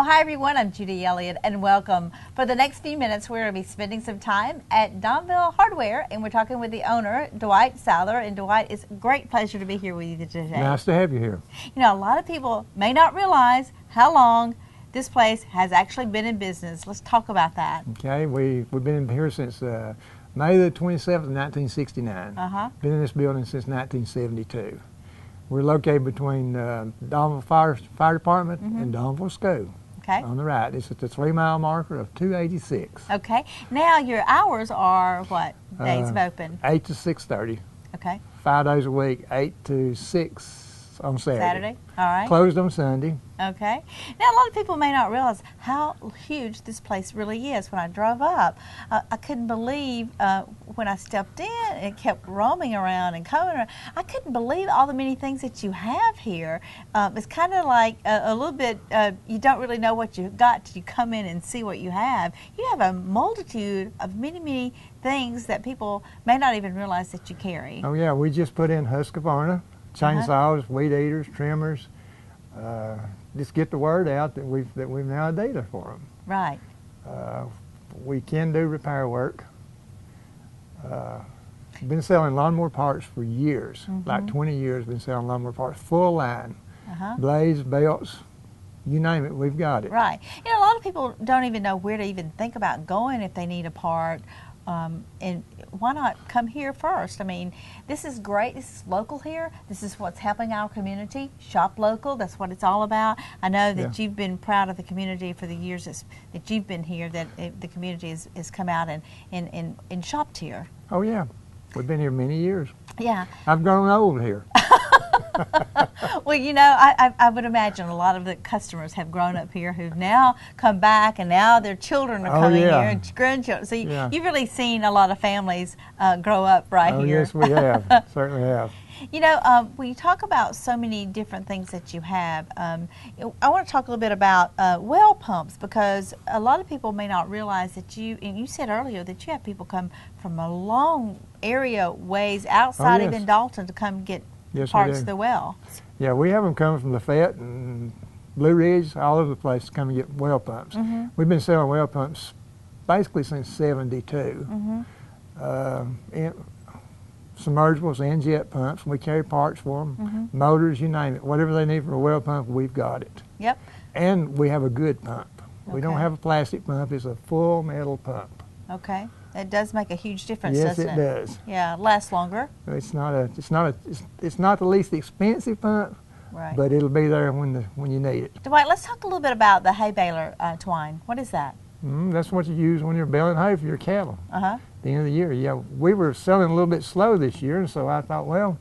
Well, hi everyone, I'm Judy Elliott and welcome. For the next few minutes, we're going to be spending some time at Donville Hardware and we're talking with the owner, Dwight Souther. And Dwight, it's a great pleasure to be here with you today. Nice to have you here. You know, a lot of people may not realize how long this place has actually been in business. Let's talk about that. Okay, we've been here since May the 27th, 1969. Been in this building since 1972. We're located between Donville Fire Department and Donville School. Okay. On the right. It's at the 3-mile marker of 286. Okay. Now your hours are what days of open? 8 to 6:30. Okay. 5 days a week, 8 to 6 on Saturday. All right. Closed on Sunday. Okay. Now, a lot of people may not realize how huge this place really is. When I drove up, I couldn't believe when I stepped in, it kept roaming around and coming around. I couldn't believe all the many things that you have here. It's kind of like a little bit, you don't really know what you got till you come in and see what you have. You have a multitude of many, many things that people may not even realize that you carry. Oh yeah, we just put in Husqvarna, chainsaws, weed eaters, trimmers. Just get the word out that we've now a dealer for them. Right. We can do repair work. Been selling lawnmower parts for years, like 20 years. Been selling lawnmower parts, full line, blades, belts, you name it, we've got it. Right. You know, a lot of people don't even know where to even think about going if they need a part. And why not come here first? I mean, this is great. This is local here. This is what's helping our community. Shop local. That's what it's all about. I know that you've been proud of the community for the years that you've been here, that the community has come out and shopped here. Oh, yeah. We've been here many years. Yeah. I've grown old here. Well, you know, I would imagine a lot of the customers have grown up here who've now come back, and now their children are coming here, and grandchildren. So you've really seen a lot of families grow up here. Oh, yes, we have. Certainly have. You know, when you talk about so many different things that you have, I want to talk a little bit about well pumps, because a lot of people may not realize that and you said earlier that you have people come from a long area ways outside even Dalton to come get parts of the well. Yeah, we have them coming from Lafayette and Blue Ridge, all over the place to come and get well pumps. We've been selling well pumps basically since '72. Submersibles and jet pumps. We carry parts for them, motors, you name it. Whatever they need for a well pump, we've got it. Yep. And we have a good pump. We don't have a plastic pump. It's a full metal pump. Okay. It does make a huge difference, yes, doesn't it? Yes, it does. Yeah, it lasts longer. It's not the least expensive pump, but it'll be there when you need it. Dwight, let's talk a little bit about the hay baler twine. What is that? That's what you use when you're baling hay for your cattle. At the end of the year. Yeah, we were selling a little bit slow this year, and so I thought, well,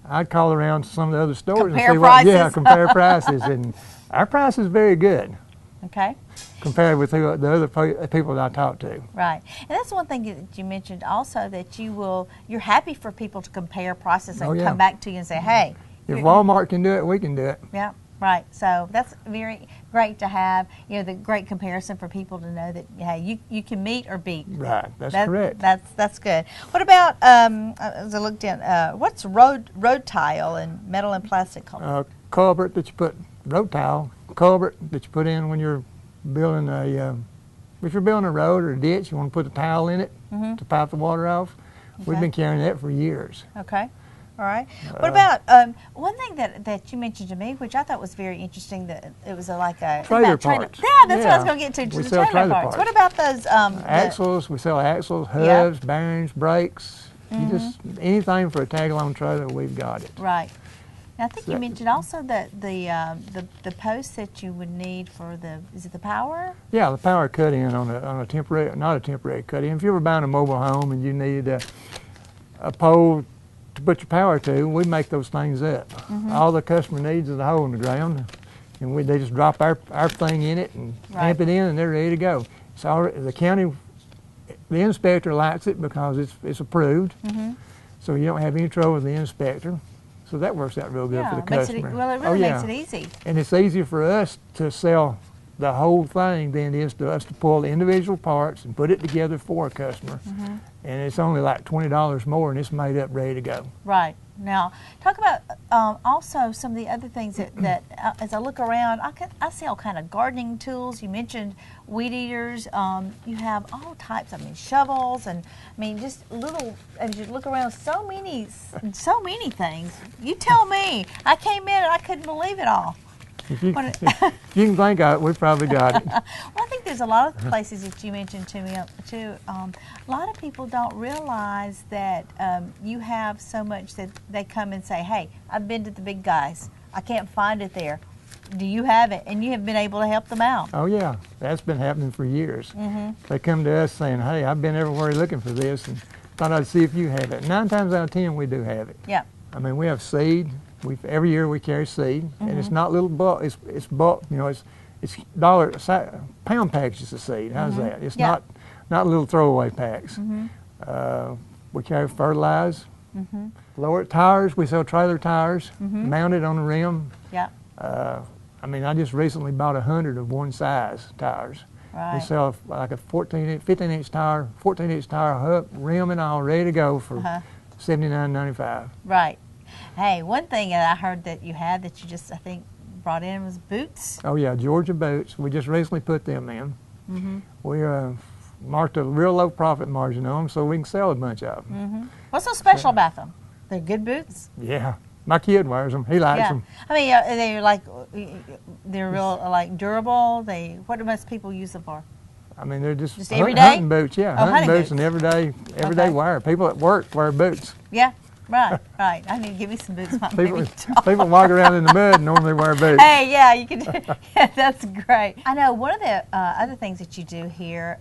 I'd call around to some of the other stores compare and see prices. compare prices, and our price is very good. Okay. Compared with the other people that I talk to. Right. And that's one thing that you mentioned also, that you're happy for people to compare prices and come back to you and say, hey. If Walmart can do it, we can do it. Yeah, right. So that's very great to have, the great comparison for people to know that, hey, you can meet or beat. Right, that's correct. That's good. What about, as I looked in, what's road tile and metal and plastic? Culvert that you put, road tile, culvert that you put in when you're building if you're building a road or a ditch, you want to put a tile in it to pipe the water off. We've been carrying that for years. Okay. All right. What about one thing that you mentioned to me, which I thought was very interesting, that it was like a trailer parts. Yeah, that's what I was going to get to. We the sell trailer parts. What about those axles? We sell axles, hubs, bearings, brakes. You just anything for a tag-along trailer, we've got it. Right. I think you mentioned also that the posts that you would need for is it the power? Yeah, the power cut-in on a temporary, not a temporary cut-in. If you were buying a mobile home and you needed a pole to put your power to, we make those things up. All the customer needs is a hole in the ground, and they just drop our thing in it and tamp it in, and they're ready to go. So the county, the inspector likes it because it's approved, so you don't have any trouble with the inspector. So that works out real good for the customer. Well, it really makes it easy. And it's easier for us to sell the whole thing than it is to us to pull the individual parts and put it together for a customer. And it's only like $20 more, and it's made up, ready to go. Right. Now, talk about also some of the other things that as I look around, I see all kind of gardening tools. You mentioned weed eaters. You have all types. I mean, shovels, and I mean, just little. As you look around, so many things. You tell me. I came in and I couldn't believe it all. If you can think of it, we probably got it. Well, I think there's a lot of places that you mentioned to me too. A lot of people don't realize that you have so much that they come and say, "Hey, I've been to the big guys. I can't find it there. Do you have it?" And you have been able to help them out. Oh yeah, that's been happening for years. They come to us saying, "Hey, I've been everywhere looking for this, and thought I'd see if you have it." 9 times out of 10, we do have it. Yeah. I mean, we have seed. Every year we carry seed, and it's not little bulk. It's bulk. You know, it's pound packages of seed. How's that? It's not little throwaway packs. We carry fertilizer. Lower tires. We sell trailer tires mounted on the rim. Yeah. I mean, I just recently bought 100 of one size tires. Right. We sell like a 15-inch tire, 14-inch tire, hook, rim and all, ready to go for $79.95. Right. Hey, one thing that I heard that you had that you just, I think, brought in was boots. Oh yeah, Georgia boots. We just recently put them in. We marked a real low profit margin on them so we can sell a bunch of them. What's so special about them? They're good boots? Yeah. My kid wears them. He likes them. I mean, they're real like durable. What do most people use them for? I mean, they're just everyday hunting boots. Yeah, oh, hunting boots and everyday wear. People at work wear boots. Yeah. Right. I need to give me some boots. People walk around in the mud and normally wear boots. Hey, yeah, you can. Yeah, that's great. I know one of the other things that you do here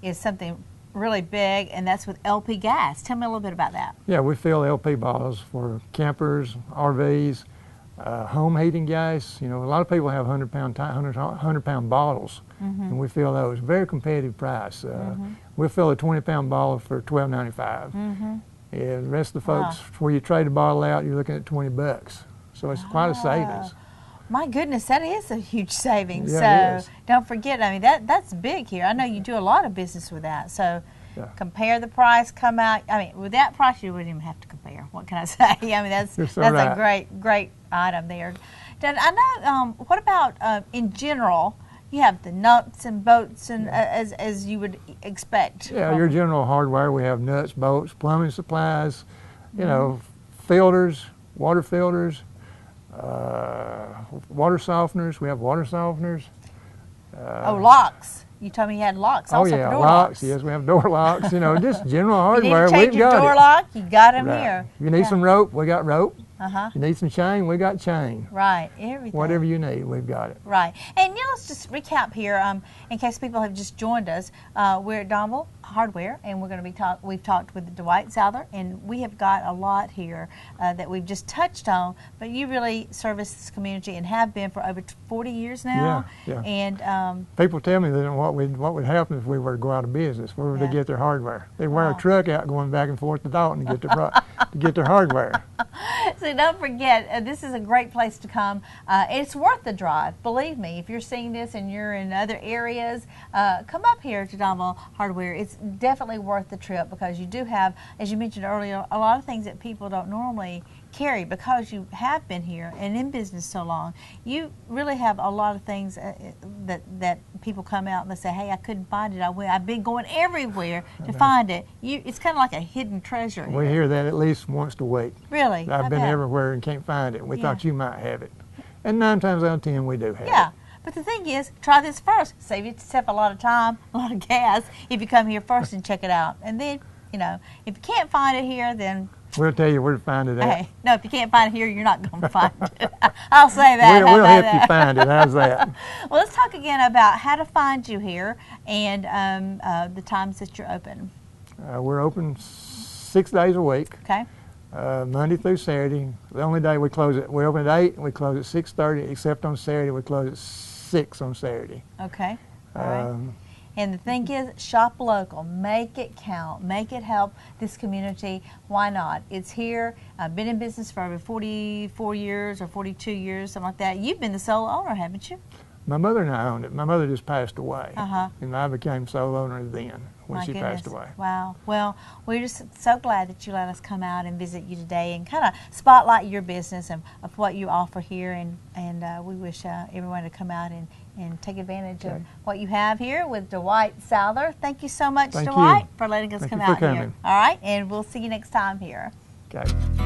is something really big, and that's with LP gas. Tell me a little bit about that. Yeah, we fill LP bottles for campers, RVs, home heating gas. You know, a lot of people have 100-pound bottles, and we fill those. Very competitive price. We fill a 20-pound bottle for $12.95. Yeah, the rest of the folks, where you trade a bottle out, you're looking at $20. So it's quite a savings. My goodness, that is a huge savings. Yeah, so don't forget, I mean, that's big here. I know you do a lot of business with that. So compare the price, come out. I mean, with that price, you wouldn't even have to compare. What can I say? I mean, that's a great item there. I know, what about in general? You have the nuts and bolts and as you would expect. Yeah, your general hardware. We have nuts, bolts, plumbing supplies, you know, filters, water filters, water softeners. We have water softeners. Locks. You told me you had locks. Also for door locks. Yes, we have door locks. You know, just general hardware. You need to change your door lock. You got them here. You need some rope. We got rope. You need some chain, we got chain. Right, everything. Whatever you need, we've got it. Right, and let's just recap here, in case people have just joined us. We're at Donville Hardware, and we're going to be we've talked with Dwight Souther, and we have got a lot here that we've just touched on. But you really service this community and have been for over 40 years now. Yeah. And people tell me that what would happen if we were to go out of business. Where would they get their hardware? They'd wear a truck out going back and forth to Dalton to get their hardware. So don't forget, this is a great place to come. It's worth the drive. Believe me, if you're seeing this and you're in other areas, come up here to Donville Hardware. It's definitely worth the trip because you do have, as you mentioned earlier, a lot of things that people don't normally carry because you have been here and in business so long. You really have a lot of things that people come out and they say, hey, I couldn't find it. I've been going everywhere to find it. It's kind of like a hidden treasure. We hear that at least once a week. Really? I've been everywhere and can't find it. We thought you might have it. And 9 times out of 10, we do have it. Yeah. But the thing is, try this first. Save yourself a lot of time, a lot of gas if you come here first and check it out. And then, you know, if you can't find it here, then we'll tell you where to find it at. Hey, no, if you can't find it here, you're not going to find it. I'll say that. We'll help you find it. How's that? Well, let's talk again about how to find you here and the times that you're open. We're open 6 days a week. Okay. Monday through Saturday. The only day we close it, we open at 8 and we close at 6:30, except on Saturday. We close at 6 on Saturday. Okay. All right. And the thing is, shop local. Make it count. Make it help this community. Why not? It's here. I've been in business for over 44 years or 42 years, something like that. You've been the sole owner, haven't you? My mother and I owned it. My mother just passed away, Uh-huh. and I became sole owner then when My she goodness. passed away. Wow. Well, we're just so glad that you let us come out and visit you today and kind of spotlight your business and of what you offer here. And we wish everyone to come out and take advantage of Okay. what you have here with Dwight Souther. Thank you so much, Thank you. Dwight, for letting us Thank come you for out here. coming. All right, and we'll see you next time here. Okay.